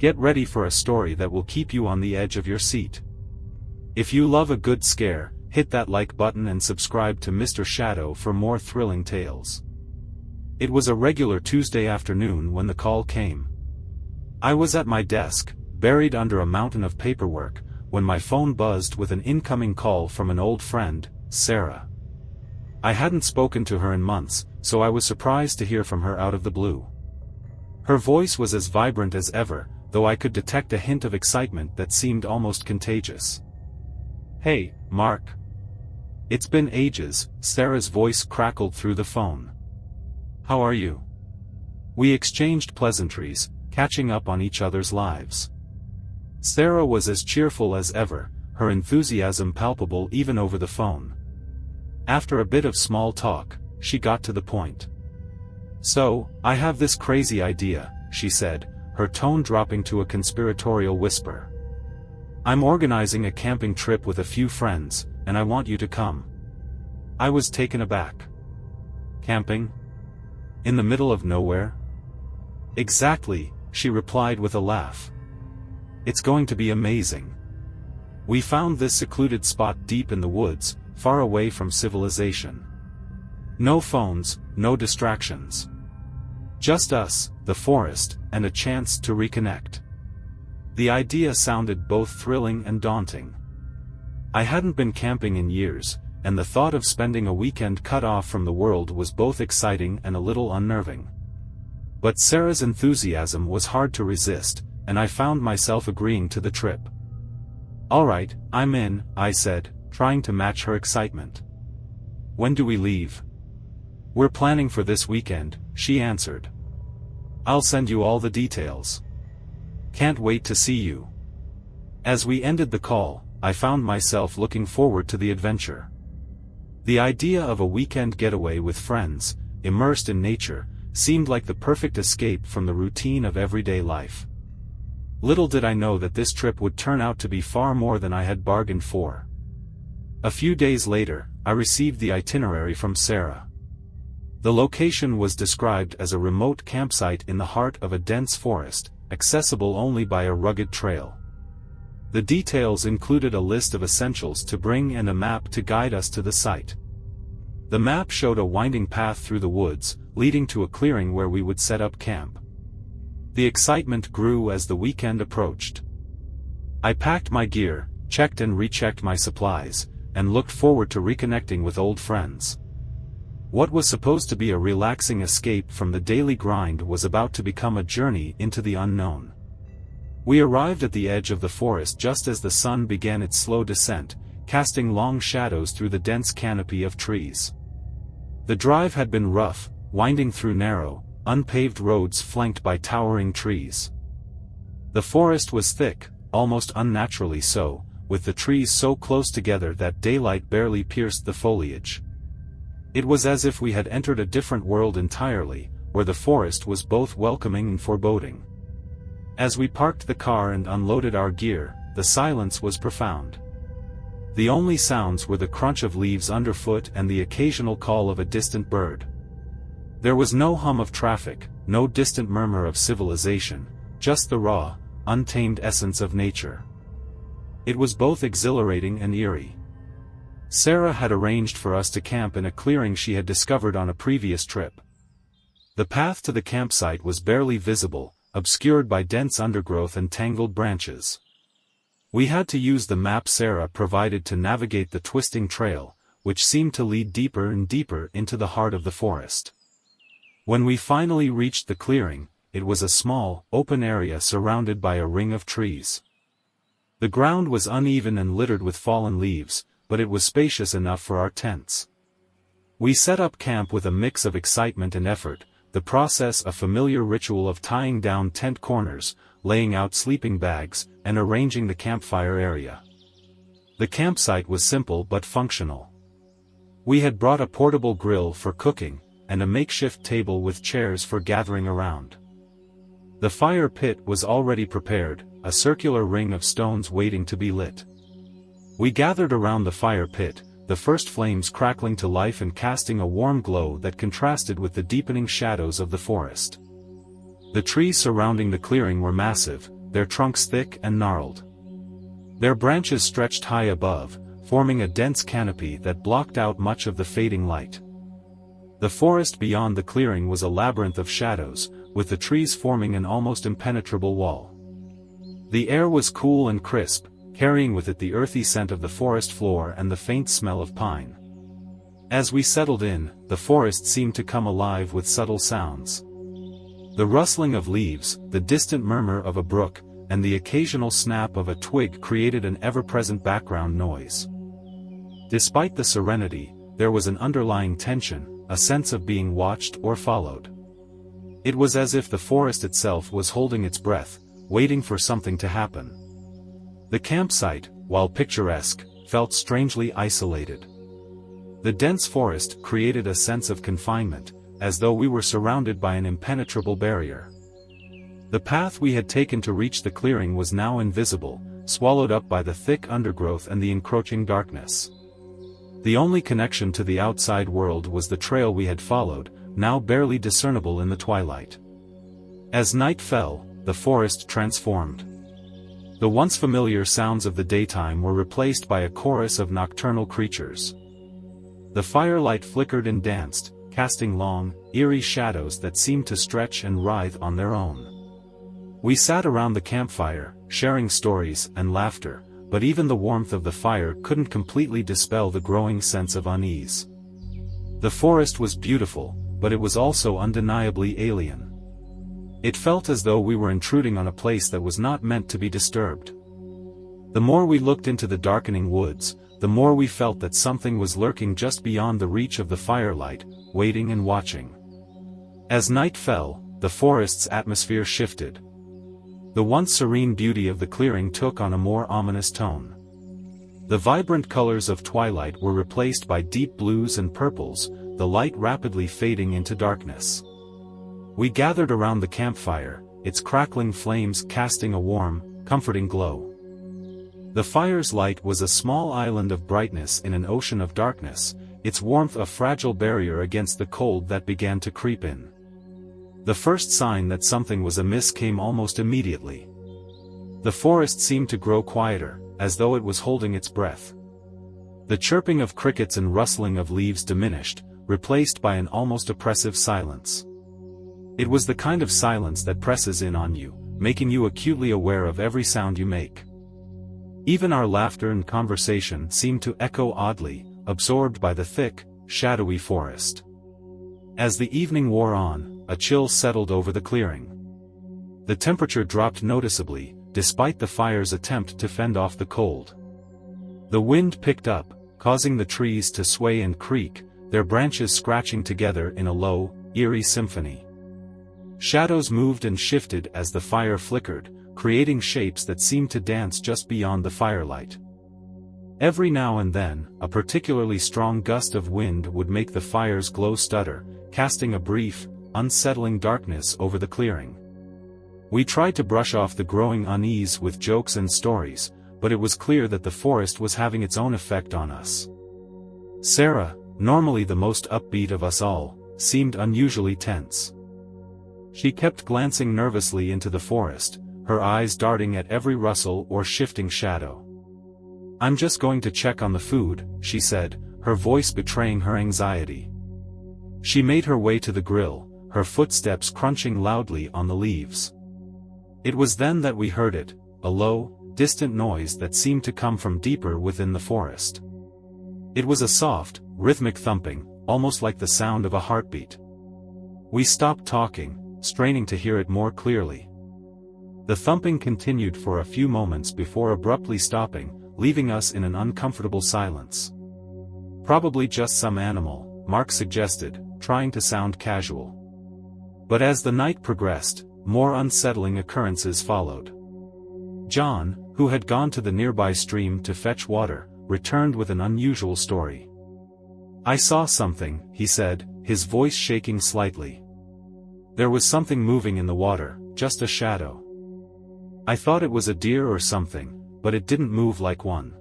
Get ready for a story that will keep you on the edge of your seat. If you love a good scare, hit that like button and subscribe to Mr. Shadow for more thrilling tales. It was a regular Tuesday afternoon when the call came. I was at my desk, buried under a mountain of paperwork, when my phone buzzed with an incoming call from an old friend, Sarah. I hadn't spoken to her in months, so I was surprised to hear from her out of the blue. Her voice was as vibrant as ever, though I could detect a hint of excitement that seemed almost contagious. "Hey, Mark. It's been ages," Sarah's voice crackled through the phone. "How are you?" We exchanged pleasantries, catching up on each other's lives. Sarah was as cheerful as ever, her enthusiasm palpable even over the phone. After a bit of small talk, she got to the point. "So, I have this crazy idea," she said, her tone dropping to a conspiratorial whisper. "I'm organizing a camping trip with a few friends, and I want you to come." I was taken aback. "Camping? In the middle of nowhere?" "Exactly," she replied with a laugh. "It's going to be amazing. We found this secluded spot deep in the woods, far away from civilization. No phones, no distractions. Just us, the forest, and a chance to reconnect." The idea sounded both thrilling and daunting. I hadn't been camping in years, and the thought of spending a weekend cut off from the world was both exciting and a little unnerving. But Sarah's enthusiasm was hard to resist, and I found myself agreeing to the trip. "All right, I'm in," I said, trying to match her excitement. "When do we leave?" "We're planning for this weekend," she answered. "I'll send you all the details. Can't wait to see you." As we ended the call, I found myself looking forward to the adventure. The idea of a weekend getaway with friends, immersed in nature, seemed like the perfect escape from the routine of everyday life. Little did I know that this trip would turn out to be far more than I had bargained for. A few days later, I received the itinerary from Sarah. The location was described as a remote campsite in the heart of a dense forest, accessible only by a rugged trail. The details included a list of essentials to bring and a map to guide us to the site. The map showed a winding path through the woods, leading to a clearing where we would set up camp. The excitement grew as the weekend approached. I packed my gear, checked and rechecked my supplies, and looked forward to reconnecting with old friends. What was supposed to be a relaxing escape from the daily grind was about to become a journey into the unknown. We arrived at the edge of the forest just as the sun began its slow descent, casting long shadows through the dense canopy of trees. The drive had been rough, winding through narrow, unpaved roads flanked by towering trees. The forest was thick, almost unnaturally so, with the trees so close together that daylight barely pierced the foliage. It was as if we had entered a different world entirely, where the forest was both welcoming and foreboding. As we parked the car and unloaded our gear, the silence was profound. The only sounds were the crunch of leaves underfoot and the occasional call of a distant bird. There was no hum of traffic, no distant murmur of civilization, just the raw, untamed essence of nature. It was both exhilarating and eerie. Sarah had arranged for us to camp in a clearing she had discovered on a previous trip. The path to the campsite was barely visible, obscured by dense undergrowth and tangled branches. We had to use the map Sarah provided to navigate the twisting trail, which seemed to lead deeper and deeper into the heart of the forest. When we finally reached the clearing, it was a small, open area surrounded by a ring of trees. The ground was uneven and littered with fallen leaves, but it was spacious enough for our tents. We set up camp with a mix of excitement and effort, the process a familiar ritual of tying down tent corners, laying out sleeping bags, and arranging the campfire area. The campsite was simple but functional. We had brought a portable grill for cooking, and a makeshift table with chairs for gathering around. The fire pit was already prepared, a circular ring of stones waiting to be lit. We gathered around the fire pit, the first flames crackling to life and casting a warm glow that contrasted with the deepening shadows of the forest. The trees surrounding the clearing were massive, their trunks thick and gnarled. Their branches stretched high above, forming a dense canopy that blocked out much of the fading light. The forest beyond the clearing was a labyrinth of shadows, with the trees forming an almost impenetrable wall. The air was cool and crisp, carrying with it the earthy scent of the forest floor and the faint smell of pine. As we settled in, the forest seemed to come alive with subtle sounds. The rustling of leaves, the distant murmur of a brook, and the occasional snap of a twig created an ever-present background noise. Despite the serenity, there was an underlying tension, a sense of being watched or followed. It was as if the forest itself was holding its breath, waiting for something to happen. The campsite, while picturesque, felt strangely isolated. The dense forest created a sense of confinement, as though we were surrounded by an impenetrable barrier. The path we had taken to reach the clearing was now invisible, swallowed up by the thick undergrowth and the encroaching darkness. The only connection to the outside world was the trail we had followed, now barely discernible in the twilight. As night fell, the forest transformed. The once familiar sounds of the daytime were replaced by a chorus of nocturnal creatures. The firelight flickered and danced, casting long, eerie shadows that seemed to stretch and writhe on their own. We sat around the campfire, sharing stories and laughter, but even the warmth of the fire couldn't completely dispel the growing sense of unease. The forest was beautiful, but it was also undeniably alien. It felt as though we were intruding on a place that was not meant to be disturbed. The more we looked into the darkening woods, the more we felt that something was lurking just beyond the reach of the firelight, waiting and watching. As night fell, the forest's atmosphere shifted. The once serene beauty of the clearing took on a more ominous tone. The vibrant colors of twilight were replaced by deep blues and purples, the light rapidly fading into darkness. We gathered around the campfire, its crackling flames casting a warm, comforting glow. The fire's light was a small island of brightness in an ocean of darkness, its warmth a fragile barrier against the cold that began to creep in. The first sign that something was amiss came almost immediately. The forest seemed to grow quieter, as though it was holding its breath. The chirping of crickets and rustling of leaves diminished, replaced by an almost oppressive silence. It was the kind of silence that presses in on you, making you acutely aware of every sound you make. Even our laughter and conversation seemed to echo oddly, absorbed by the thick, shadowy forest. As the evening wore on, a chill settled over the clearing. The temperature dropped noticeably, despite the fire's attempt to fend off the cold. The wind picked up, causing the trees to sway and creak, their branches scratching together in a low, eerie symphony. Shadows moved and shifted as the fire flickered, creating shapes that seemed to dance just beyond the firelight. Every now and then, a particularly strong gust of wind would make the fire's glow stutter, casting a brief, unsettling darkness over the clearing. We tried to brush off the growing unease with jokes and stories, but it was clear that the forest was having its own effect on us. Sarah, normally the most upbeat of us all, seemed unusually tense. She kept glancing nervously into the forest, her eyes darting at every rustle or shifting shadow. "I'm just going to check on the food," she said, her voice betraying her anxiety. She made her way to the grill, her footsteps crunching loudly on the leaves. It was then that we heard it, a low, distant noise that seemed to come from deeper within the forest. It was a soft, rhythmic thumping, almost like the sound of a heartbeat. We stopped talking, straining to hear it more clearly. The thumping continued for a few moments before abruptly stopping, leaving us in an uncomfortable silence. "Probably just some animal," Mark suggested, trying to sound casual. But as the night progressed, more unsettling occurrences followed. John, who had gone to the nearby stream to fetch water, returned with an unusual story. "I saw something," he said, his voice shaking slightly. "There was something moving in the water, just a shadow. I thought it was a deer or something, but it didn't move like one."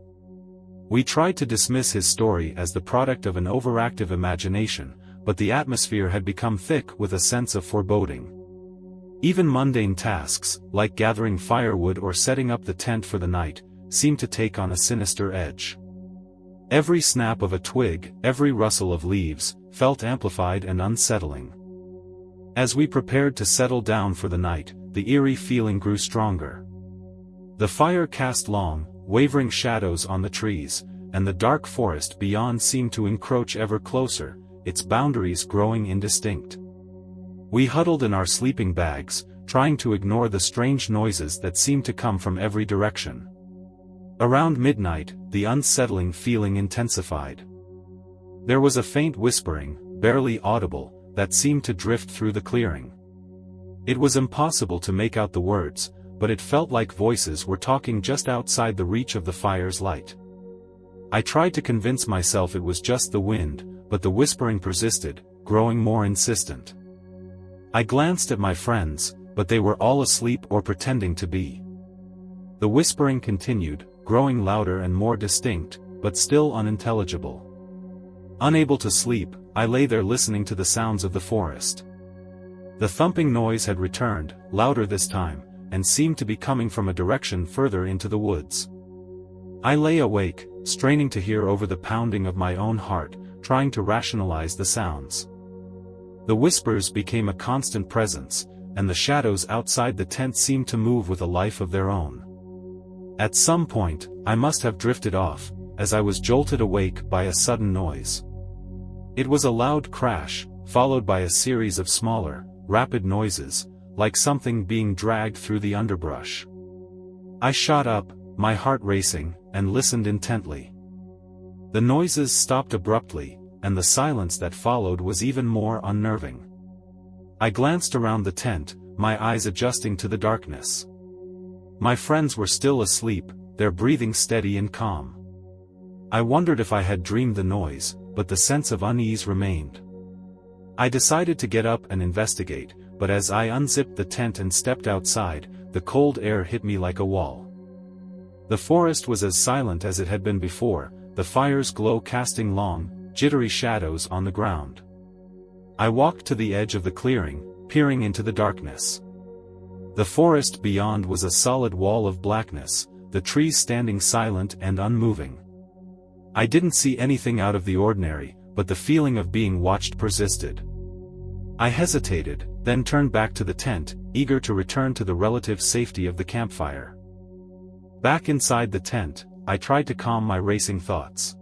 We tried to dismiss his story as the product of an overactive imagination, but the atmosphere had become thick with a sense of foreboding. Even mundane tasks, like gathering firewood or setting up the tent for the night, seemed to take on a sinister edge. Every snap of a twig, every rustle of leaves, felt amplified and unsettling. As we prepared to settle down for the night, the eerie feeling grew stronger. The fire cast long, wavering shadows on the trees, and the dark forest beyond seemed to encroach ever closer, its boundaries growing indistinct. We huddled in our sleeping bags, trying to ignore the strange noises that seemed to come from every direction. Around midnight, the unsettling feeling intensified. There was a faint whispering, barely audible, that seemed to drift through the clearing. It was impossible to make out the words, but it felt like voices were talking just outside the reach of the fire's light. I tried to convince myself it was just the wind, but the whispering persisted, growing more insistent. I glanced at my friends, but they were all asleep or pretending to be. The whispering continued, growing louder and more distinct, but still unintelligible. Unable to sleep, I lay there listening to the sounds of the forest. The thumping noise had returned, louder this time, and seemed to be coming from a direction further into the woods. I lay awake, straining to hear over the pounding of my own heart, trying to rationalize the sounds. The whispers became a constant presence, and the shadows outside the tent seemed to move with a life of their own. At some point, I must have drifted off, as I was jolted awake by a sudden noise. It was a loud crash, followed by a series of smaller, rapid noises, like something being dragged through the underbrush. I shot up, my heart racing, and listened intently. The noises stopped abruptly, and the silence that followed was even more unnerving. I glanced around the tent, my eyes adjusting to the darkness. My friends were still asleep, their breathing steady and calm. I wondered if I had dreamed the noise, but the sense of unease remained. I decided to get up and investigate, but as I unzipped the tent and stepped outside, the cold air hit me like a wall. The forest was as silent as it had been before, the fire's glow casting long, jittery shadows on the ground. I walked to the edge of the clearing, peering into the darkness. The forest beyond was a solid wall of blackness, the trees standing silent and unmoving. I didn't see anything out of the ordinary, but the feeling of being watched persisted. I hesitated, then turned back to the tent, eager to return to the relative safety of the campfire. Back inside the tent, I tried to calm my racing thoughts.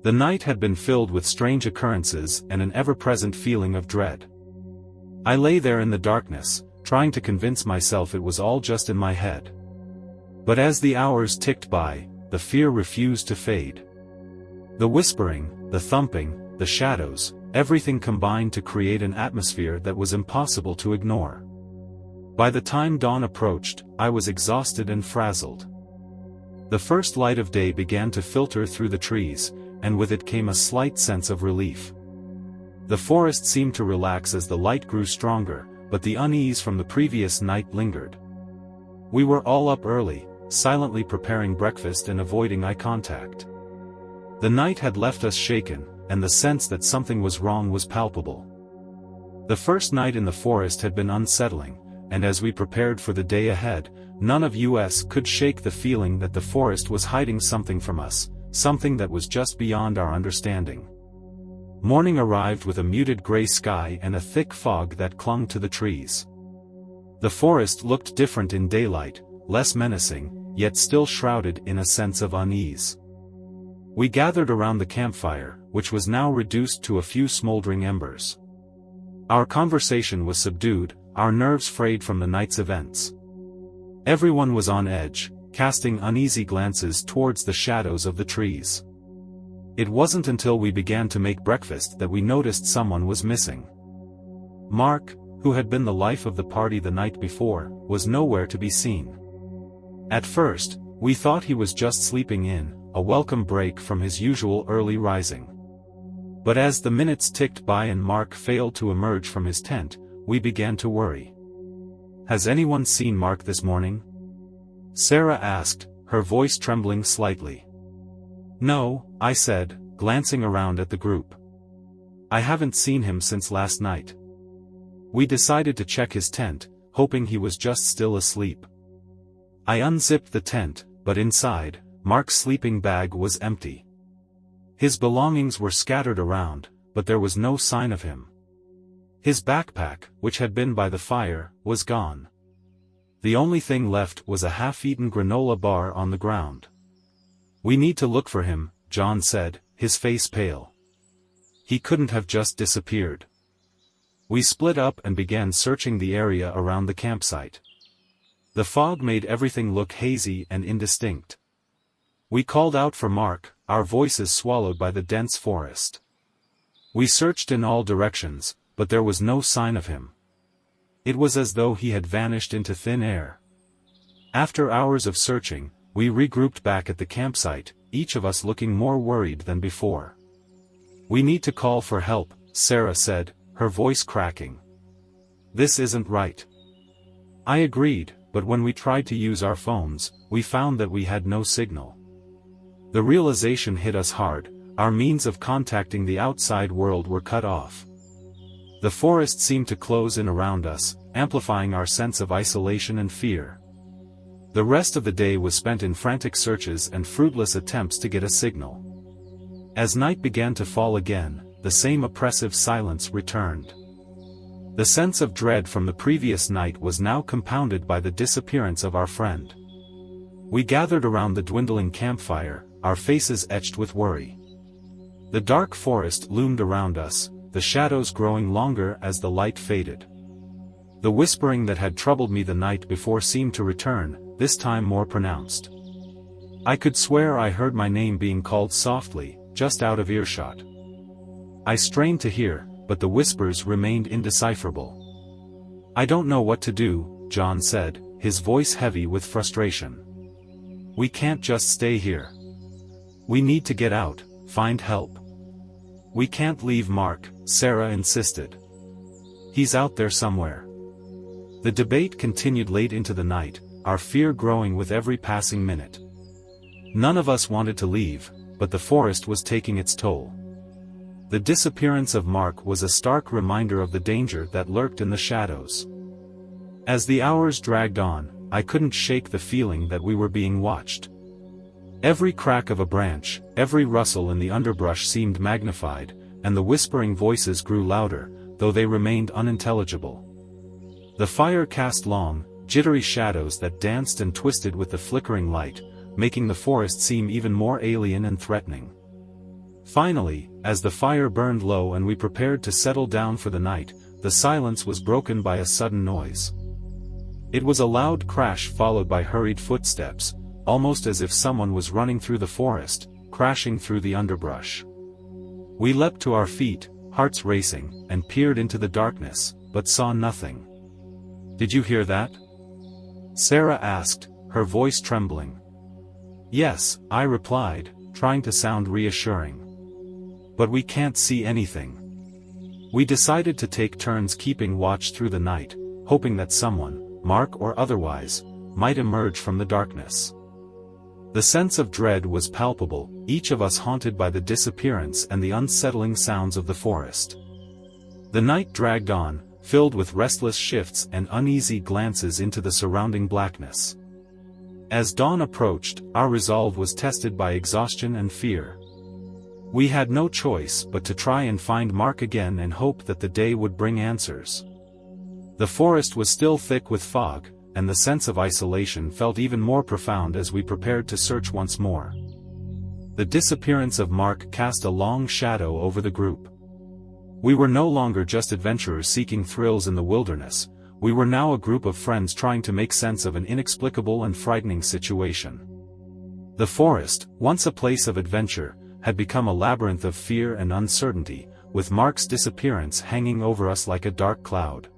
The night had been filled with strange occurrences and an ever-present feeling of dread. I lay there in the darkness, trying to convince myself it was all just in my head. But as the hours ticked by, the fear refused to fade. The whispering, the thumping, the shadows, everything combined to create an atmosphere that was impossible to ignore. By the time dawn approached, I was exhausted and frazzled. The first light of day began to filter through the trees, and with it came a slight sense of relief. The forest seemed to relax as the light grew stronger, but the unease from the previous night lingered. We were all up early, silently preparing breakfast and avoiding eye contact. The night had left us shaken, and the sense that something was wrong was palpable. The first night in the forest had been unsettling, and as we prepared for the day ahead, none of us could shake the feeling that the forest was hiding something from us, something that was just beyond our understanding. Morning arrived with a muted gray sky and a thick fog that clung to the trees. The forest looked different in daylight, less menacing, yet still shrouded in a sense of unease. We gathered around the campfire, which was now reduced to a few smoldering embers. Our conversation was subdued, our nerves frayed from the night's events. Everyone was on edge, casting uneasy glances towards the shadows of the trees. It wasn't until we began to make breakfast that we noticed someone was missing. Mark, who had been the life of the party the night before, was nowhere to be seen. At first, we thought he was just sleeping in, a welcome break from his usual early rising. But as the minutes ticked by and Mark failed to emerge from his tent, we began to worry. "Has anyone seen Mark this morning?" Sarah asked, her voice trembling slightly. "No," I said, glancing around at the group. "I haven't seen him since last night." We decided to check his tent, hoping he was just still asleep. I unzipped the tent, but inside, Mark's sleeping bag was empty. His belongings were scattered around, but there was no sign of him. His backpack, which had been by the fire, was gone. The only thing left was a half-eaten granola bar on the ground. "We need to look for him," John said, his face pale. "He couldn't have just disappeared." We split up and began searching the area around the campsite. The fog made everything look hazy and indistinct. We called out for Mark, our voices swallowed by the dense forest. We searched in all directions, but there was no sign of him. It was as though he had vanished into thin air. After hours of searching, we regrouped back at the campsite, each of us looking more worried than before. "We need to call for help," Sarah said, her voice cracking. "This isn't right." I agreed, but when we tried to use our phones, we found that we had no signal. The realization hit us hard: our means of contacting the outside world were cut off. The forest seemed to close in around us, amplifying our sense of isolation and fear. The rest of the day was spent in frantic searches and fruitless attempts to get a signal. As night began to fall again, the same oppressive silence returned. The sense of dread from the previous night was now compounded by the disappearance of our friend. We gathered around the dwindling campfire, our faces etched with worry. The dark forest loomed around us, the shadows growing longer as the light faded. The whispering that had troubled me the night before seemed to return, this time more pronounced. I could swear I heard my name being called softly, just out of earshot. I strained to hear, but the whispers remained indecipherable. "I don't know what to do," John said, his voice heavy with frustration. "We can't just stay here. We need to get out, find help." "We can't leave Mark," Sarah insisted. "He's out there somewhere." The debate continued late into the night, our fear growing with every passing minute. None of us wanted to leave, but the forest was taking its toll. The disappearance of Mark was a stark reminder of the danger that lurked in the shadows. As the hours dragged on, I couldn't shake the feeling that we were being watched. Every crack of a branch, every rustle in the underbrush seemed magnified, and the whispering voices grew louder, though they remained unintelligible. The fire cast long, jittery shadows that danced and twisted with the flickering light, making the forest seem even more alien and threatening. Finally, as the fire burned low and we prepared to settle down for the night, the silence was broken by a sudden noise. It was a loud crash followed by hurried footsteps, almost as if someone was running through the forest, crashing through the underbrush. We leapt to our feet, hearts racing, and peered into the darkness, but saw nothing. "Did you hear that?" Sarah asked, her voice trembling. "Yes," I replied, trying to sound reassuring. "But we can't see anything." We decided to take turns keeping watch through the night, hoping that someone, Mark or otherwise, might emerge from the darkness. The sense of dread was palpable, each of us haunted by the disappearance and the unsettling sounds of the forest. The night dragged on, filled with restless shifts and uneasy glances into the surrounding blackness. As dawn approached, our resolve was tested by exhaustion and fear. We had no choice but to try and find Mark again and hope that the day would bring answers. The forest was still thick with fog, and the sense of isolation felt even more profound as we prepared to search once more. The disappearance of Mark cast a long shadow over the group. We were no longer just adventurers seeking thrills in the wilderness, we were now a group of friends trying to make sense of an inexplicable and frightening situation. The forest, once a place of adventure, had become a labyrinth of fear and uncertainty, with Mark's disappearance hanging over us like a dark cloud.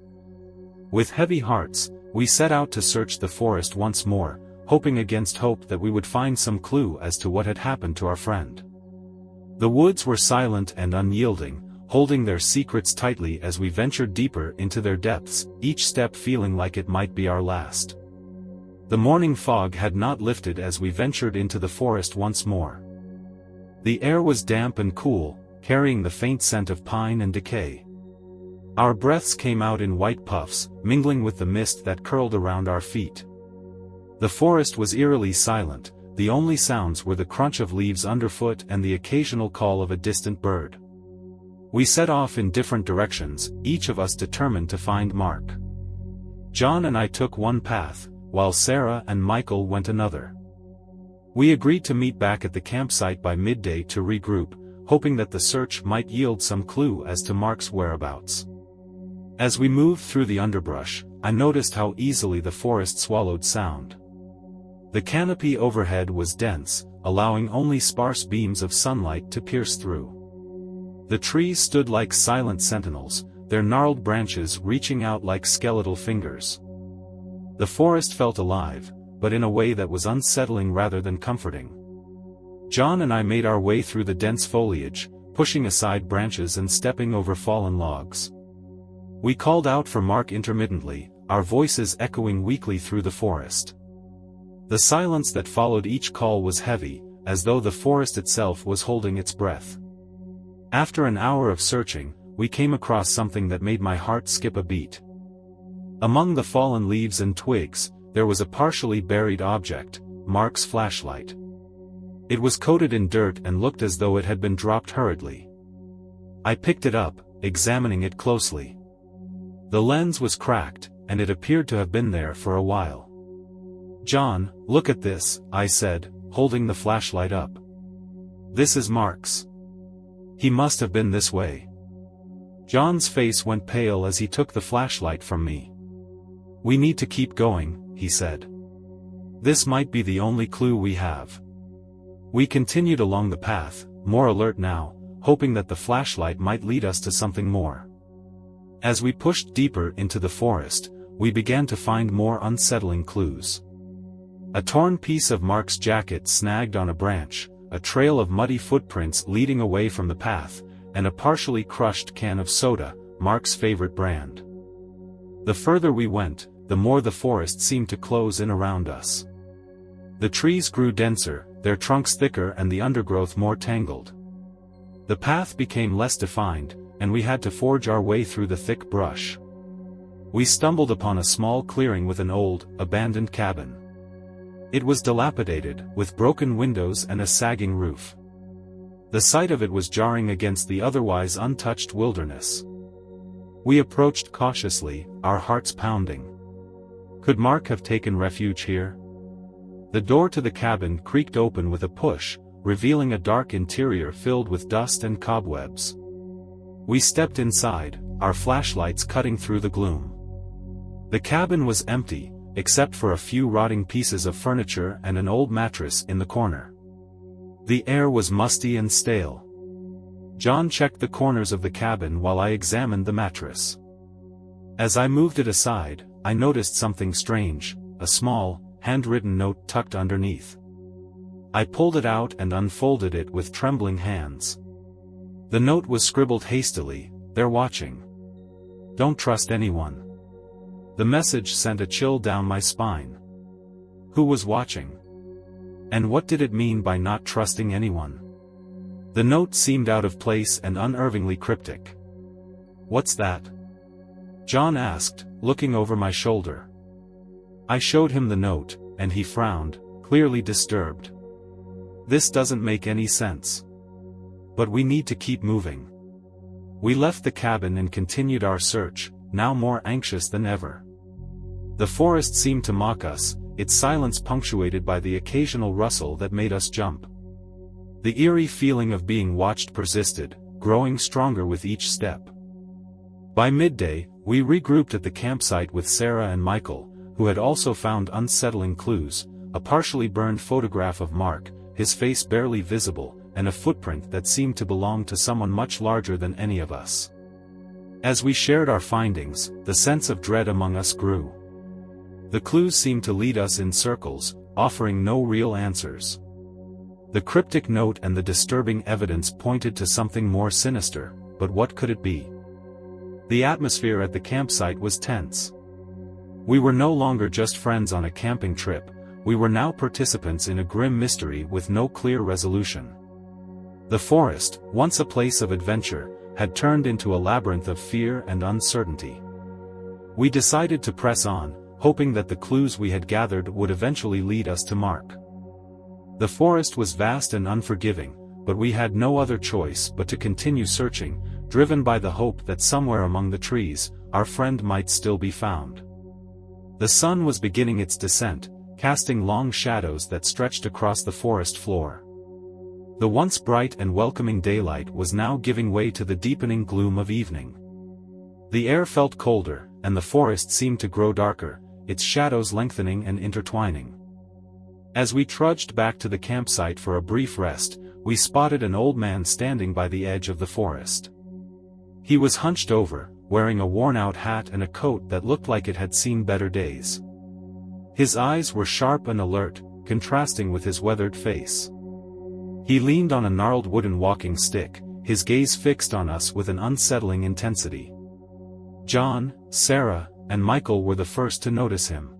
With heavy hearts, we set out to search the forest once more, hoping against hope that we would find some clue as to what had happened to our friend. The woods were silent and unyielding, holding their secrets tightly as we ventured deeper into their depths, each step feeling like it might be our last. The morning fog had not lifted as we ventured into the forest once more. The air was damp and cool, carrying the faint scent of pine and decay. Our breaths came out in white puffs, mingling with the mist that curled around our feet. The forest was eerily silent, the only sounds were the crunch of leaves underfoot and the occasional call of a distant bird. We set off in different directions, each of us determined to find Mark. John and I took one path, while Sarah and Michael went another. We agreed to meet back at the campsite by midday to regroup, hoping that the search might yield some clue as to Mark's whereabouts. As we moved through the underbrush, I noticed how easily the forest swallowed sound. The canopy overhead was dense, allowing only sparse beams of sunlight to pierce through. The trees stood like silent sentinels, their gnarled branches reaching out like skeletal fingers. The forest felt alive, but in a way that was unsettling rather than comforting. John and I made our way through the dense foliage, pushing aside branches and stepping over fallen logs. We called out for Mark intermittently, our voices echoing weakly through the forest. The silence that followed each call was heavy, as though the forest itself was holding its breath. After an hour of searching, we came across something that made my heart skip a beat. Among the fallen leaves and twigs, there was a partially buried object, Mark's flashlight. It was coated in dirt and looked as though it had been dropped hurriedly. I picked it up, examining it closely. The lens was cracked, and it appeared to have been there for a while. "John, look at this," I said, holding the flashlight up. "This is Mark's. He must have been this way." John's face went pale as he took the flashlight from me. "We need to keep going," he said. "This might be the only clue we have." We continued along the path, more alert now, hoping that the flashlight might lead us to something more. As we pushed deeper into the forest, we began to find more unsettling clues. A torn piece of Mark's jacket snagged on a branch, a trail of muddy footprints leading away from the path, and a partially crushed can of soda, Mark's favorite brand. The further we went, the more the forest seemed to close in around us. The trees grew denser, their trunks thicker and the undergrowth more tangled. The path became less defined, and we had to forge our way through the thick brush. We stumbled upon a small clearing with an old, abandoned cabin. It was dilapidated, with broken windows and a sagging roof. The sight of it was jarring against the otherwise untouched wilderness. We approached cautiously, our hearts pounding. Could Mark have taken refuge here? The door to the cabin creaked open with a push, revealing a dark interior filled with dust and cobwebs. We stepped inside, our flashlights cutting through the gloom. The cabin was empty, except for a few rotting pieces of furniture and an old mattress in the corner. The air was musty and stale. John checked the corners of the cabin while I examined the mattress. As I moved it aside, I noticed something strange, a small, handwritten note tucked underneath. I pulled it out and unfolded it with trembling hands. The note was scribbled hastily, "They're watching. Don't trust anyone." The message sent a chill down my spine. Who was watching? And what did it mean by not trusting anyone? The note seemed out of place and unnervingly cryptic. "What's that?" John asked, looking over my shoulder. I showed him the note, and he frowned, clearly disturbed. "This doesn't make any sense. But we need to keep moving." We left the cabin and continued our search, now more anxious than ever. The forest seemed to mock us, its silence punctuated by the occasional rustle that made us jump. The eerie feeling of being watched persisted, growing stronger with each step. By midday, we regrouped at the campsite with Sarah and Michael, who had also found unsettling clues, a partially burned photograph of Mark, his face barely visible, and a footprint that seemed to belong to someone much larger than any of us. As we shared our findings, the sense of dread among us grew. The clues seemed to lead us in circles, offering no real answers. The cryptic note and the disturbing evidence pointed to something more sinister, but what could it be? The atmosphere at the campsite was tense. We were no longer just friends on a camping trip, we were now participants in a grim mystery with no clear resolution. The forest, once a place of adventure, had turned into a labyrinth of fear and uncertainty. We decided to press on, hoping that the clues we had gathered would eventually lead us to Mark. The forest was vast and unforgiving, but we had no other choice but to continue searching, driven by the hope that somewhere among the trees, our friend might still be found. The sun was beginning its descent, casting long shadows that stretched across the forest floor. The once bright and welcoming daylight was now giving way to the deepening gloom of evening. The air felt colder, and the forest seemed to grow darker, its shadows lengthening and intertwining. As we trudged back to the campsite for a brief rest, we spotted an old man standing by the edge of the forest. He was hunched over, wearing a worn-out hat and a coat that looked like it had seen better days. His eyes were sharp and alert, contrasting with his weathered face. He leaned on a gnarled wooden walking stick, his gaze fixed on us with an unsettling intensity. John, Sarah, and Michael were the first to notice him.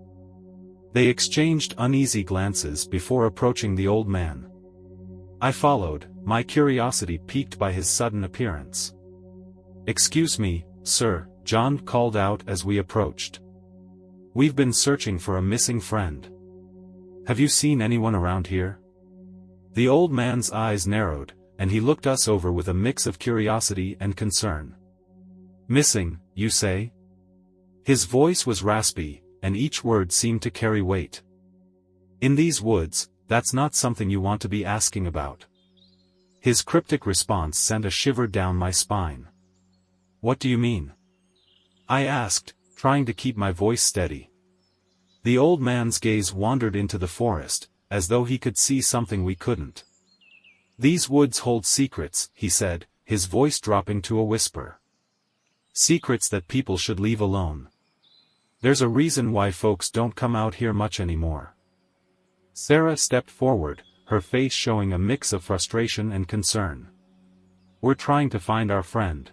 They exchanged uneasy glances before approaching the old man. I followed, my curiosity piqued by his sudden appearance. "Excuse me, sir," John called out as we approached. "We've been searching for a missing friend. Have you seen anyone around here?" The old man's eyes narrowed, and he looked us over with a mix of curiosity and concern. "Missing, you say?" His voice was raspy, and each word seemed to carry weight. "In these woods, that's not something you want to be asking about." His cryptic response sent a shiver down my spine. "What do you mean?" I asked, trying to keep my voice steady. The old man's gaze wandered into the forest, as though he could see something we couldn't. "These woods hold secrets," he said, his voice dropping to a whisper. "Secrets that people should leave alone. There's a reason why folks don't come out here much anymore." Sarah stepped forward, her face showing a mix of frustration and concern. "We're trying to find our friend.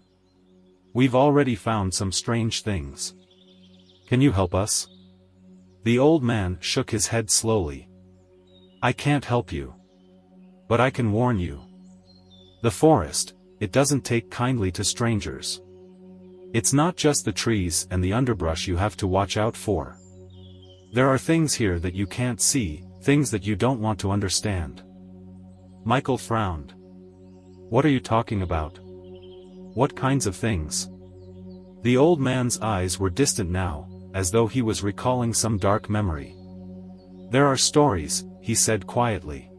We've already found some strange things. Can you help us?" The old man shook his head slowly. "I can't help you. But I can warn you. The forest, it doesn't take kindly to strangers. It's not just the trees and the underbrush you have to watch out for. There are things here that you can't see, things that you don't want to understand." Michael frowned. "What are you talking about? What kinds of things?" The old man's eyes were distant now, as though he was recalling some dark memory. "There are stories," he said quietly.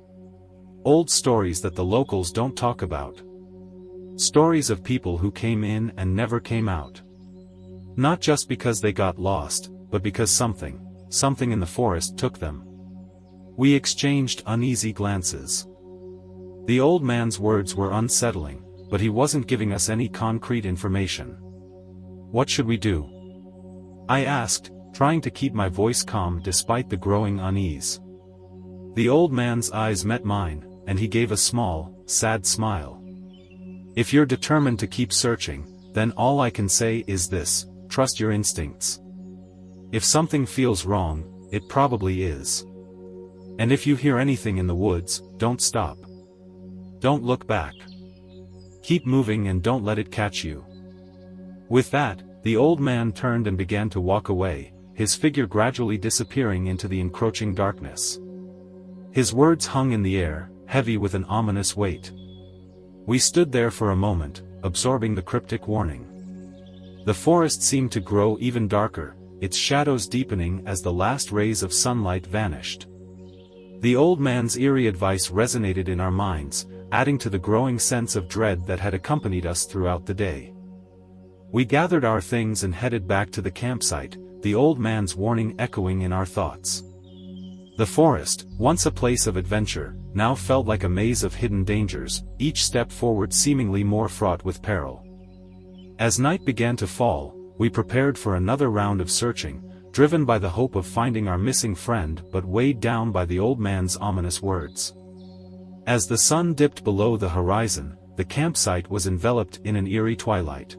"Old stories that the locals don't talk about. Stories of people who came in and never came out. Not just because they got lost, but because something in the forest took them." We exchanged uneasy glances. The old man's words were unsettling, but he wasn't giving us any concrete information. "What should we do?" I asked, trying to keep my voice calm despite the growing unease. The old man's eyes met mine, and he gave a small, sad smile. "If you're determined to keep searching, then all I can say is this: trust your instincts. If something feels wrong, it probably is. And if you hear anything in the woods, don't stop. Don't look back. Keep moving and don't let it catch you." With that, the old man turned and began to walk away, his figure gradually disappearing into the encroaching darkness. His words hung in the air, heavy with an ominous weight. We stood there for a moment, absorbing the cryptic warning. The forest seemed to grow even darker, its shadows deepening as the last rays of sunlight vanished. The old man's eerie advice resonated in our minds, adding to the growing sense of dread that had accompanied us throughout the day. We gathered our things and headed back to the campsite, the old man's warning echoing in our thoughts. The forest, once a place of adventure, now felt like a maze of hidden dangers, each step forward seemingly more fraught with peril. As night began to fall, we prepared for another round of searching, driven by the hope of finding our missing friend but weighed down by the old man's ominous words. As the sun dipped below the horizon, the campsite was enveloped in an eerie twilight.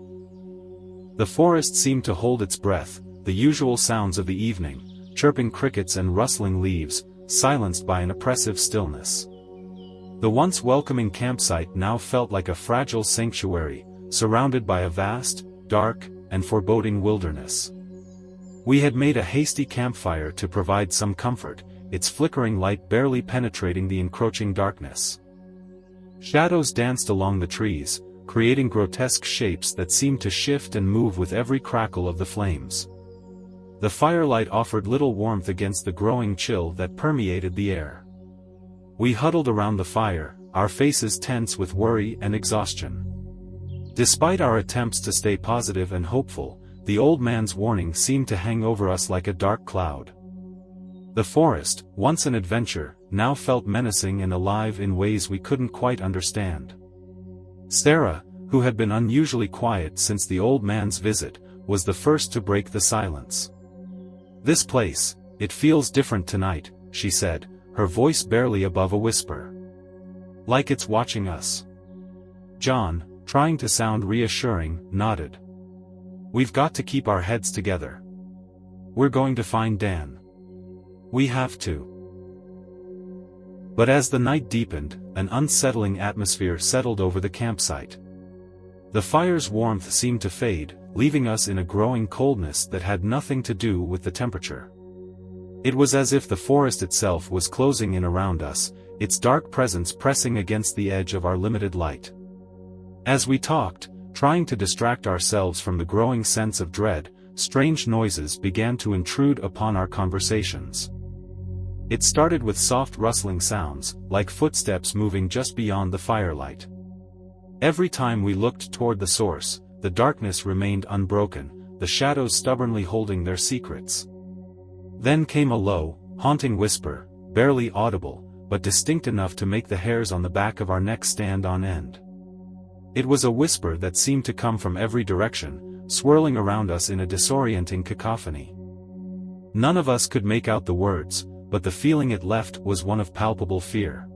The forest seemed to hold its breath, the usual sounds of the evening, chirping crickets and rustling leaves, silenced by an oppressive stillness. The once welcoming campsite now felt like a fragile sanctuary, surrounded by a vast, dark, and foreboding wilderness. We had made a hasty campfire to provide some comfort, its flickering light barely penetrating the encroaching darkness. Shadows danced along the trees, creating grotesque shapes that seemed to shift and move with every crackle of the flames. The firelight offered little warmth against the growing chill that permeated the air. We huddled around the fire, our faces tense with worry and exhaustion. Despite our attempts to stay positive and hopeful, the old man's warning seemed to hang over us like a dark cloud. The forest, once an adventure, now felt menacing and alive in ways we couldn't quite understand. Sarah, who had been unusually quiet since the old man's visit, was the first to break the silence. "This place, it feels different tonight," she said, her voice barely above a whisper. "Like it's watching us." John, trying to sound reassuring, nodded. "We've got to keep our heads together. We're going to find Dan. We have to." But as the night deepened, an unsettling atmosphere settled over the campsite. The fire's warmth seemed to fade, leaving us in a growing coldness that had nothing to do with the temperature. It was as if the forest itself was closing in around us, its dark presence pressing against the edge of our limited light. As we talked, trying to distract ourselves from the growing sense of dread, strange noises began to intrude upon our conversations. It started with soft rustling sounds, like footsteps moving just beyond the firelight. Every time we looked toward the source, the darkness remained unbroken, the shadows stubbornly holding their secrets. Then came a low, haunting whisper, barely audible, but distinct enough to make the hairs on the back of our necks stand on end. It was a whisper that seemed to come from every direction, swirling around us in a disorienting cacophony. None of us could make out the words, but the feeling it left was one of palpable fear.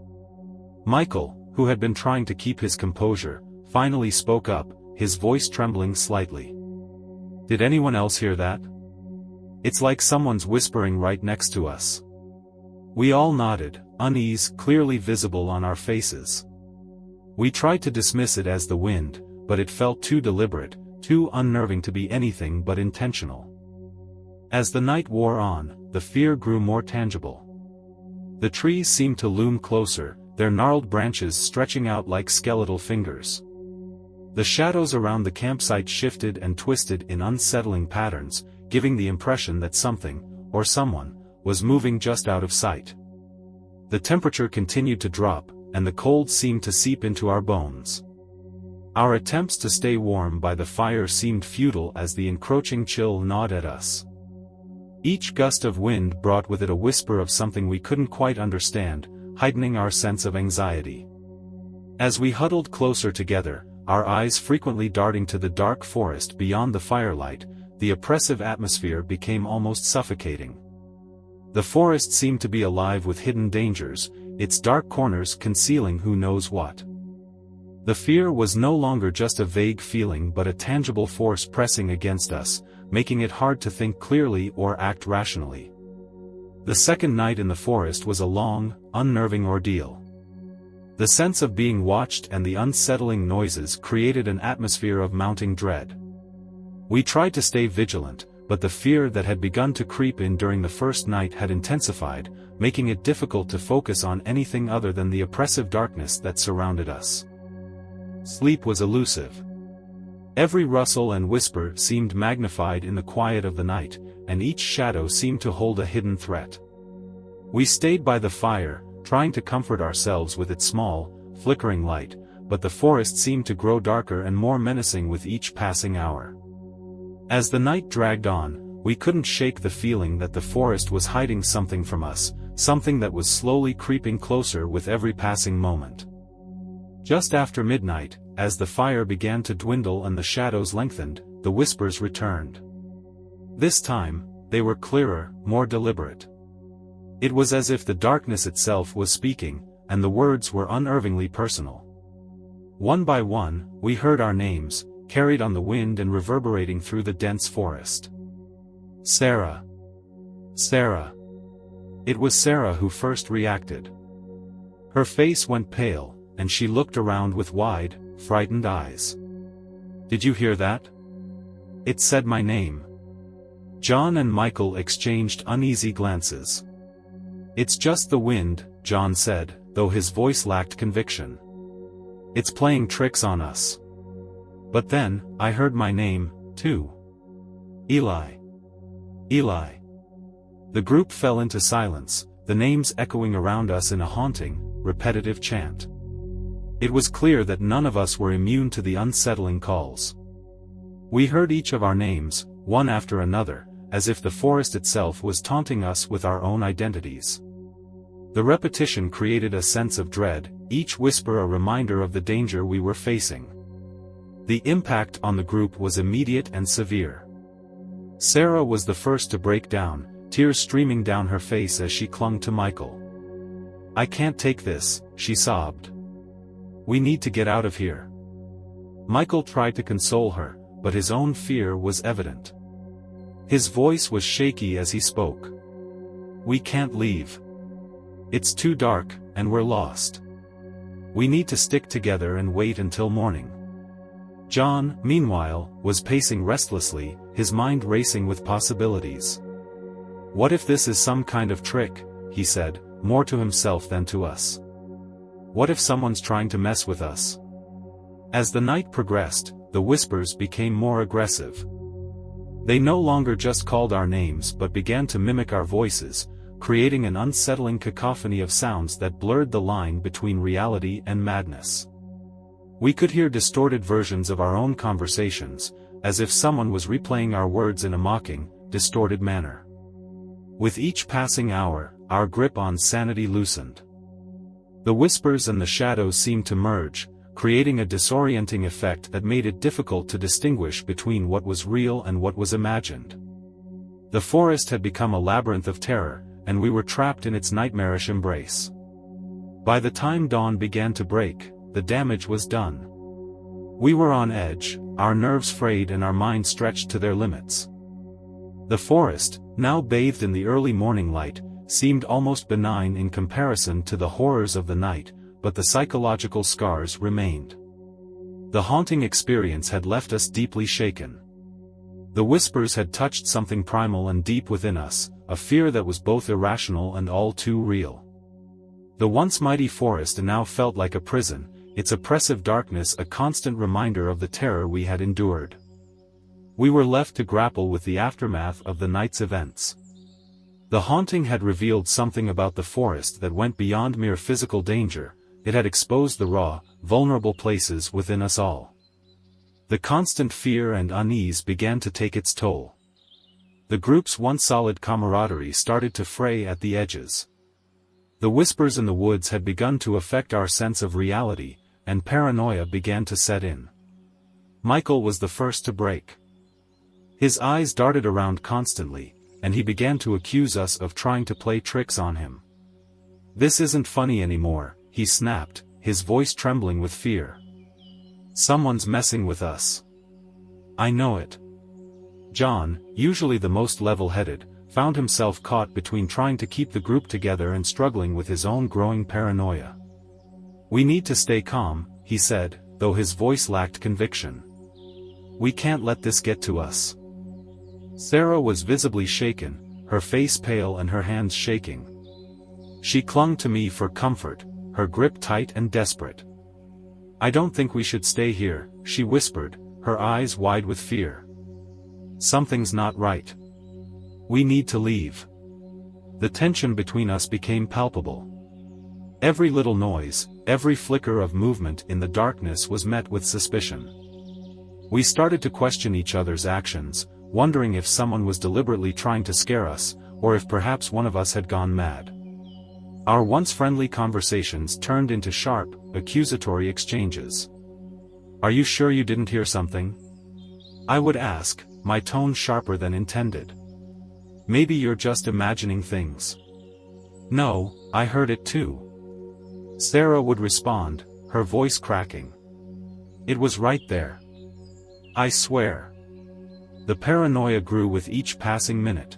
Michael, who had been trying to keep his composure, finally spoke up, his voice trembling slightly. "Did anyone else hear that? It's like someone's whispering right next to us." We all nodded, unease clearly visible on our faces. We tried to dismiss it as the wind, but it felt too deliberate, too unnerving to be anything but intentional. As the night wore on, the fear grew more tangible. The trees seemed to loom closer, their gnarled branches stretching out like skeletal fingers. The shadows around the campsite shifted and twisted in unsettling patterns, giving the impression that something, or someone, was moving just out of sight. The temperature continued to drop, and the cold seemed to seep into our bones. Our attempts to stay warm by the fire seemed futile as the encroaching chill gnawed at us. Each gust of wind brought with it a whisper of something we couldn't quite understand, heightening our sense of anxiety. As we huddled closer together, our eyes frequently darting to the dark forest beyond the firelight, the oppressive atmosphere became almost suffocating. The forest seemed to be alive with hidden dangers, its dark corners concealing who knows what. The fear was no longer just a vague feeling but a tangible force pressing against us, making it hard to think clearly or act rationally. The second night in the forest was a long, unnerving ordeal. The sense of being watched and the unsettling noises created an atmosphere of mounting dread. We tried to stay vigilant, but the fear that had begun to creep in during the first night had intensified, making it difficult to focus on anything other than the oppressive darkness that surrounded us. Sleep was elusive. Every rustle and whisper seemed magnified in the quiet of the night, and each shadow seemed to hold a hidden threat. We stayed by the fire, trying to comfort ourselves with its small, flickering light, but the forest seemed to grow darker and more menacing with each passing hour. As the night dragged on, we couldn't shake the feeling that the forest was hiding something from us, something that was slowly creeping closer with every passing moment. Just after midnight, as the fire began to dwindle and the shadows lengthened, the whispers returned. This time, they were clearer, more deliberate. It was as if the darkness itself was speaking, and the words were unnervingly personal. One by one, we heard our names, carried on the wind and reverberating through the dense forest. Sarah. Sarah. It was Sarah who first reacted. Her face went pale, and she looked around with wide, frightened eyes. Did you hear that? It said my name. John and Michael exchanged uneasy glances. It's just the wind, John said, though his voice lacked conviction. It's playing tricks on us. But then, I heard my name, too. Eli. Eli. The group fell into silence, the names echoing around us in a haunting, repetitive chant. It was clear that none of us were immune to the unsettling calls. We heard each of our names, one after another, as if the forest itself was taunting us with our own identities. The repetition created a sense of dread, each whisper a reminder of the danger we were facing. The impact on the group was immediate and severe. Sarah was the first to break down, tears streaming down her face as she clung to Michael. I can't take this, she sobbed. We need to get out of here. Michael tried to console her, but his own fear was evident. His voice was shaky as he spoke. We can't leave. It's too dark, and we're lost. We need to stick together and wait until morning. John, meanwhile, was pacing restlessly, his mind racing with possibilities. What if this is some kind of trick, he said, more to himself than to us. What if someone's trying to mess with us? As the night progressed, the whispers became more aggressive. They no longer just called our names but began to mimic our voices, creating an unsettling cacophony of sounds that blurred the line between reality and madness. We could hear distorted versions of our own conversations, as if someone was replaying our words in a mocking, distorted manner. With each passing hour, our grip on sanity loosened. The whispers and the shadows seemed to merge, creating a disorienting effect that made it difficult to distinguish between what was real and what was imagined. The forest had become a labyrinth of terror, and we were trapped in its nightmarish embrace. By the time dawn began to break, the damage was done. We were on edge, our nerves frayed and our minds stretched to their limits. The forest, now bathed in the early morning light, seemed almost benign in comparison to the horrors of the night, but the psychological scars remained. The haunting experience had left us deeply shaken. The whispers had touched something primal and deep within us, a fear that was both irrational and all too real. The once mighty forest now felt like a prison, its oppressive darkness a constant reminder of the terror we had endured. We were left to grapple with the aftermath of the night's events. The haunting had revealed something about the forest that went beyond mere physical danger. It had exposed the raw, vulnerable places within us all. The constant fear and unease began to take its toll. The group's once solid camaraderie started to fray at the edges. The whispers in the woods had begun to affect our sense of reality, and paranoia began to set in. Michael was the first to break. His eyes darted around constantly, and he began to accuse us of trying to play tricks on him. This isn't funny anymore, he snapped, his voice trembling with fear. Someone's messing with us. I know it. John, usually the most level-headed, found himself caught between trying to keep the group together and struggling with his own growing paranoia. We need to stay calm, he said, though his voice lacked conviction. We can't let this get to us. Sarah was visibly shaken, her face pale and her hands shaking. She clung to me for comfort, her grip tight and desperate. I don't think we should stay here, she whispered, her eyes wide with fear. Something's not right. We need to leave. The tension between us became palpable. Every little noise, every flicker of movement in the darkness was met with suspicion. We started to question each other's actions, wondering if someone was deliberately trying to scare us, or if perhaps one of us had gone mad. Our once friendly conversations turned into sharp, accusatory exchanges. Are you sure you didn't hear something? I would ask, my tone sharper than intended. Maybe you're just imagining things. No, I heard it too. Sarah would respond, her voice cracking. It was right there. I swear. The paranoia grew with each passing minute.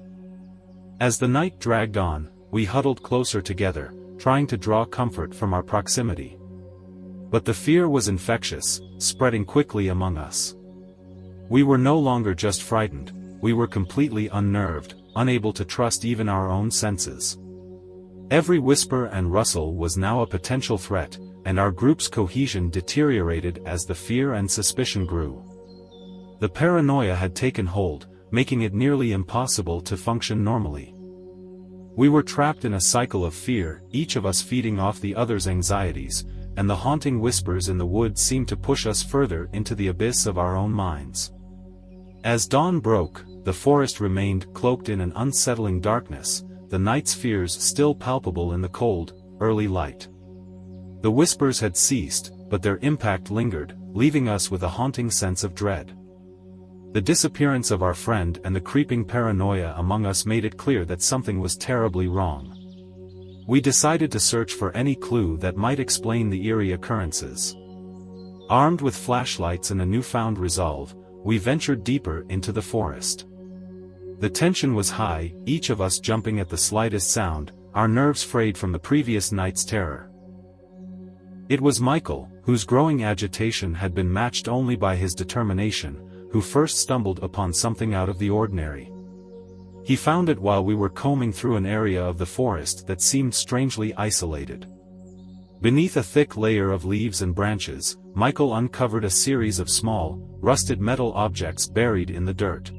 As the night dragged on, we huddled closer together, trying to draw comfort from our proximity. But the fear was infectious, spreading quickly among us. We were no longer just frightened, we were completely unnerved, unable to trust even our own senses. Every whisper and rustle was now a potential threat, and our group's cohesion deteriorated as the fear and suspicion grew. The paranoia had taken hold, making it nearly impossible to function normally. We were trapped in a cycle of fear, each of us feeding off the other's anxieties, and the haunting whispers in the woods seemed to push us further into the abyss of our own minds. As dawn broke, the forest remained cloaked in an unsettling darkness, the night's fears still palpable in the cold, early light. The whispers had ceased, but their impact lingered, leaving us with a haunting sense of dread. The disappearance of our friend and the creeping paranoia among us made it clear that something was terribly wrong. We decided to search for any clue that might explain the eerie occurrences. Armed with flashlights and a newfound resolve, we ventured deeper into the forest. The tension was high, each of us jumping at the slightest sound, our nerves frayed from the previous night's terror. It was Michael, whose growing agitation had been matched only by his determination, who first stumbled upon something out of the ordinary. He found it while we were combing through an area of the forest that seemed strangely isolated. Beneath a thick layer of leaves and branches, Michael uncovered a series of small, rusted metal objects buried in the dirt.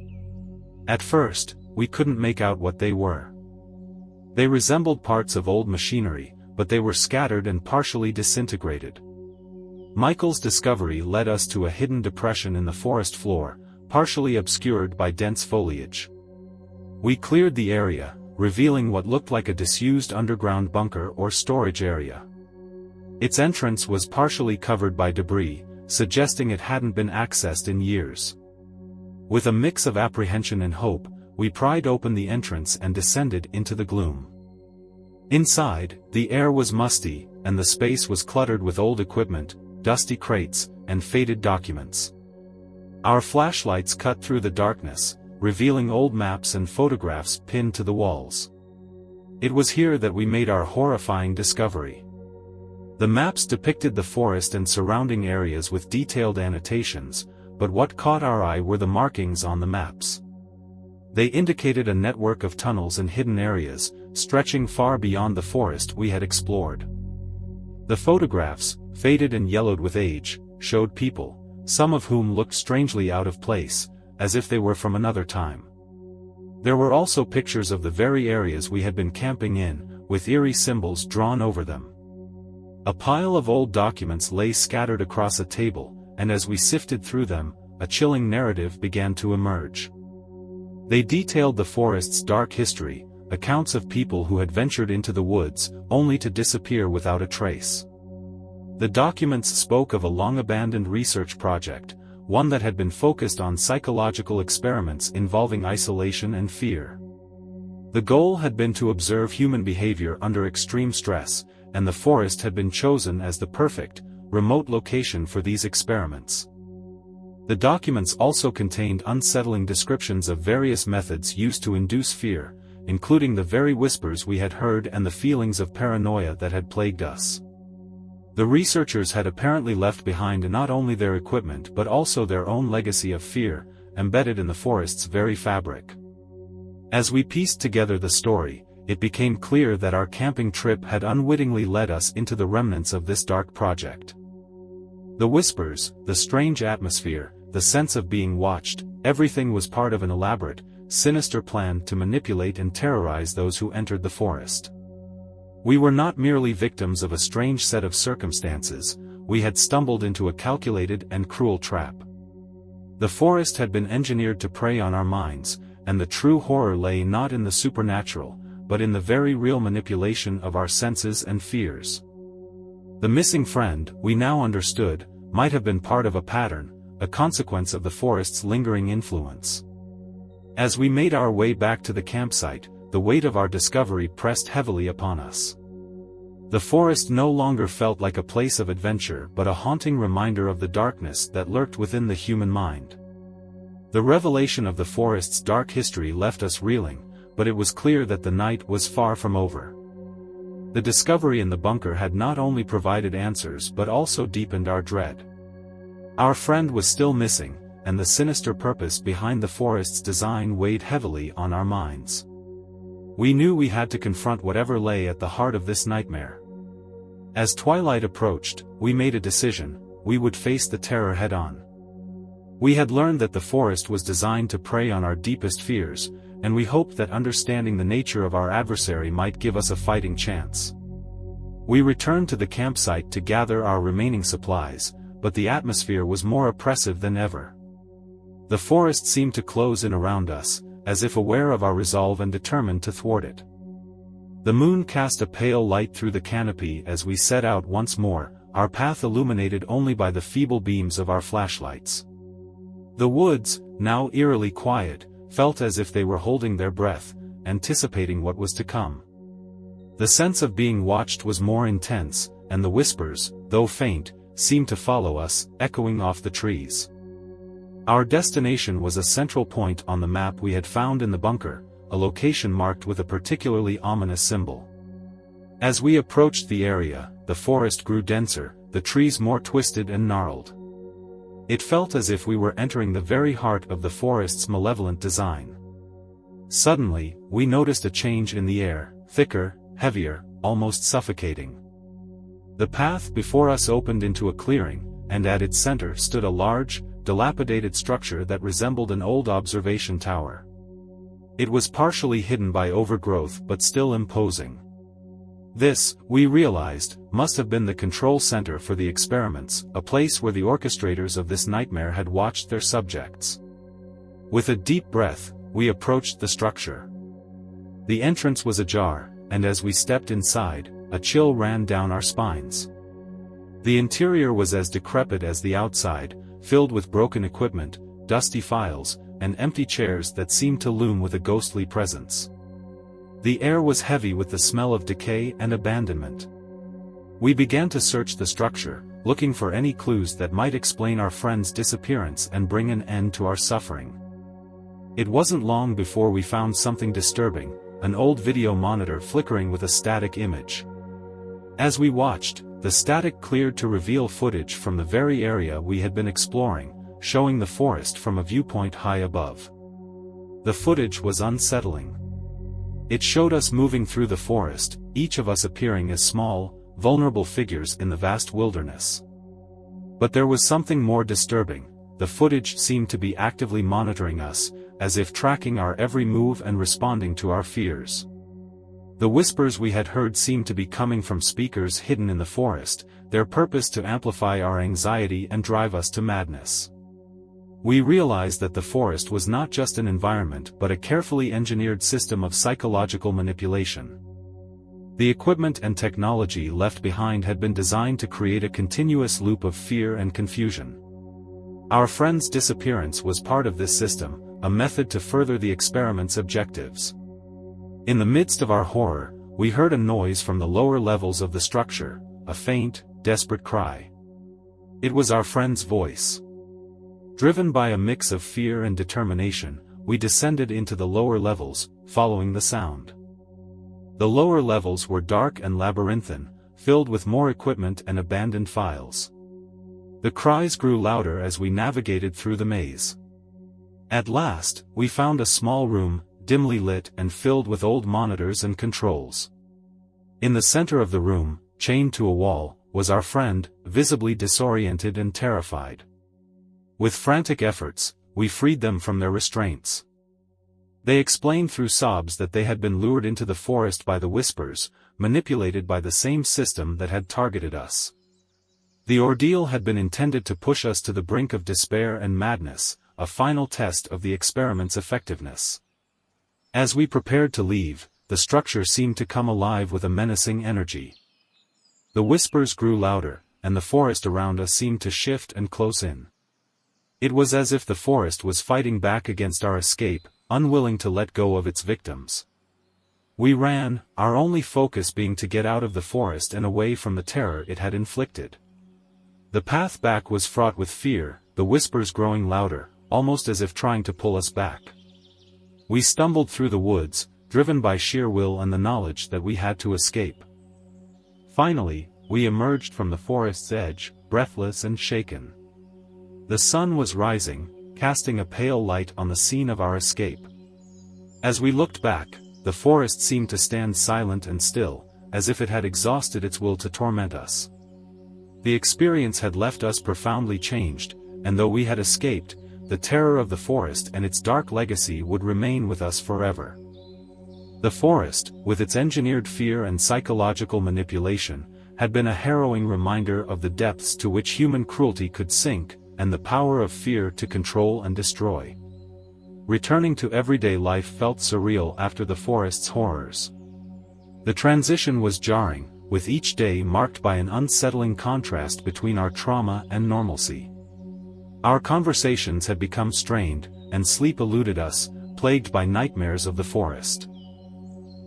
At first, we couldn't make out what they were. They resembled parts of old machinery, but they were scattered and partially disintegrated. Michael's discovery led us to a hidden depression in the forest floor, partially obscured by dense foliage. We cleared the area, revealing what looked like a disused underground bunker or storage area. Its entrance was partially covered by debris, suggesting it hadn't been accessed in years. With a mix of apprehension and hope, we pried open the entrance and descended into the gloom. Inside, the air was musty, and the space was cluttered with old equipment, dusty crates, and faded documents. Our flashlights cut through the darkness, revealing old maps and photographs pinned to the walls. It was here that we made our horrifying discovery. The maps depicted the forest and surrounding areas with detailed annotations, but what caught our eye were the markings on the maps. They indicated a network of tunnels and hidden areas, stretching far beyond the forest we had explored. The photographs, faded and yellowed with age, showed people, some of whom looked strangely out of place, as if they were from another time. There were also pictures of the very areas we had been camping in, with eerie symbols drawn over them. A pile of old documents lay scattered across a table, and as we sifted through them, a chilling narrative began to emerge. They detailed the forest's dark history, accounts of people who had ventured into the woods, only to disappear without a trace. The documents spoke of a long-abandoned research project, one that had been focused on psychological experiments involving isolation and fear. The goal had been to observe human behavior under extreme stress, and the forest had been chosen as the perfect, remote location for these experiments. The documents also contained unsettling descriptions of various methods used to induce fear, including the very whispers we had heard and the feelings of paranoia that had plagued us. The researchers had apparently left behind not only their equipment but also their own legacy of fear, embedded in the forest's very fabric. As we pieced together the story, it became clear that our camping trip had unwittingly led us into the remnants of this dark project. The whispers, the strange atmosphere, the sense of being watched, everything was part of an elaborate, sinister plan to manipulate and terrorize those who entered the forest. We were not merely victims of a strange set of circumstances, we had stumbled into a calculated and cruel trap. The forest had been engineered to prey on our minds, and the true horror lay not in the supernatural, but in the very real manipulation of our senses and fears. The missing friend, we now understood, might have been part of a pattern, a consequence of the forest's lingering influence. As we made our way back to the campsite, the weight of our discovery pressed heavily upon us. The forest no longer felt like a place of adventure but a haunting reminder of the darkness that lurked within the human mind. The revelation of the forest's dark history left us reeling, but it was clear that the night was far from over. The discovery in the bunker had not only provided answers but also deepened our dread. Our friend was still missing, and the sinister purpose behind the forest's design weighed heavily on our minds. We knew we had to confront whatever lay at the heart of this nightmare. As twilight approached, we made a decision: we would face the terror head-on. We had learned that the forest was designed to prey on our deepest fears, and we hoped that understanding the nature of our adversary might give us a fighting chance. We returned to the campsite to gather our remaining supplies, but the atmosphere was more oppressive than ever. The forest seemed to close in around us, as if aware of our resolve and determined to thwart it. The moon cast a pale light through the canopy as we set out once more, our path illuminated only by the feeble beams of our flashlights. The woods, now eerily quiet, felt as if they were holding their breath, anticipating what was to come. The sense of being watched was more intense, and the whispers, though faint, seemed to follow us, echoing off the trees. Our destination was a central point on the map we had found in the bunker, a location marked with a particularly ominous symbol. As we approached the area, the forest grew denser, the trees more twisted and gnarled. It felt as if we were entering the very heart of the forest's malevolent design. Suddenly, we noticed a change in the air, thicker, heavier, almost suffocating. The path before us opened into a clearing, and at its center stood a large, dilapidated structure that resembled an old observation tower. It was partially hidden by overgrowth but still imposing. This, we realized, must have been the control center for the experiments, a place where the orchestrators of this nightmare had watched their subjects. With a deep breath, we approached the structure. The entrance was ajar, and as we stepped inside, a chill ran down our spines. The interior was as decrepit as the outside, filled with broken equipment, dusty files, and empty chairs that seemed to loom with a ghostly presence. The air was heavy with the smell of decay and abandonment. We began to search the structure, looking for any clues that might explain our friend's disappearance and bring an end to our suffering. It wasn't long before we found something disturbing, an old video monitor flickering with a static image. As we watched, the static cleared to reveal footage from the very area we had been exploring, showing the forest from a viewpoint high above. The footage was unsettling. It showed us moving through the forest, each of us appearing as small, vulnerable figures in the vast wilderness. But there was something more disturbing: the footage seemed to be actively monitoring us, as if tracking our every move and responding to our fears. The whispers we had heard seemed to be coming from speakers hidden in the forest, their purpose to amplify our anxiety and drive us to madness. We realized that the forest was not just an environment but a carefully engineered system of psychological manipulation. The equipment and technology left behind had been designed to create a continuous loop of fear and confusion. Our friend's disappearance was part of this system, a method to further the experiment's objectives. In the midst of our horror, we heard a noise from the lower levels of the structure, a faint, desperate cry. It was our friend's voice. Driven by a mix of fear and determination, we descended into the lower levels, following the sound. The lower levels were dark and labyrinthine, filled with more equipment and abandoned files. The cries grew louder as we navigated through the maze. At last, we found a small room, dimly lit and filled with old monitors and controls. In the center of the room, chained to a wall, was our friend, visibly disoriented and terrified. With frantic efforts, we freed them from their restraints. They explained through sobs that they had been lured into the forest by the whispers, manipulated by the same system that had targeted us. The ordeal had been intended to push us to the brink of despair and madness, a final test of the experiment's effectiveness. As we prepared to leave, the structure seemed to come alive with a menacing energy. The whispers grew louder, and the forest around us seemed to shift and close in. It was as if the forest was fighting back against our escape, unwilling to let go of its victims. We ran, our only focus being to get out of the forest and away from the terror it had inflicted. The path back was fraught with fear, the whispers growing louder, almost as if trying to pull us back. We stumbled through the woods, driven by sheer will and the knowledge that we had to escape. Finally, we emerged from the forest's edge, breathless and shaken. The sun was rising, casting a pale light on the scene of our escape. As we looked back, the forest seemed to stand silent and still, as if it had exhausted its will to torment us. The experience had left us profoundly changed, and though we had escaped, the terror of the forest and its dark legacy would remain with us forever. The forest, with its engineered fear and psychological manipulation, had been a harrowing reminder of the depths to which human cruelty could sink, and the power of fear to control and destroy. Returning to everyday life felt surreal after the forest's horrors. The transition was jarring, with each day marked by an unsettling contrast between our trauma and normalcy. Our conversations had become strained, and sleep eluded us, plagued by nightmares of the forest.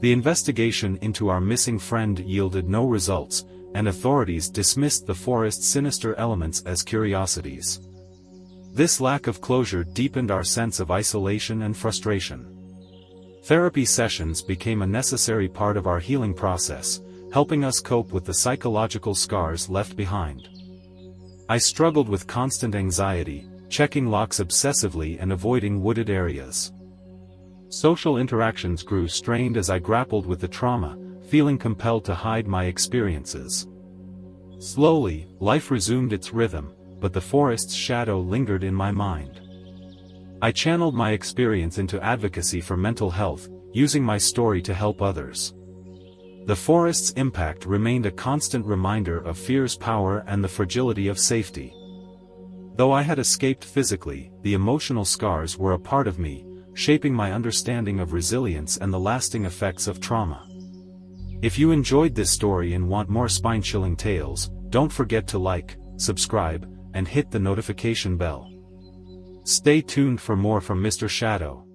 The investigation into our missing friend yielded no results, and authorities dismissed the forest's sinister elements as curiosities. This lack of closure deepened our sense of isolation and frustration. Therapy sessions became a necessary part of our healing process, helping us cope with the psychological scars left behind. I struggled with constant anxiety, checking locks obsessively and avoiding wooded areas. Social interactions grew strained as I grappled with the trauma, feeling compelled to hide my experiences. Slowly, life resumed its rhythm, but the forest's shadow lingered in my mind. I channeled my experience into advocacy for mental health, using my story to help others. The forest's impact remained a constant reminder of fear's power and the fragility of safety. Though I had escaped physically, the emotional scars were a part of me, shaping my understanding of resilience and the lasting effects of trauma. If you enjoyed this story and want more spine-chilling tales, don't forget to like, subscribe, and hit the notification bell. Stay tuned for more from Mr. Shadow.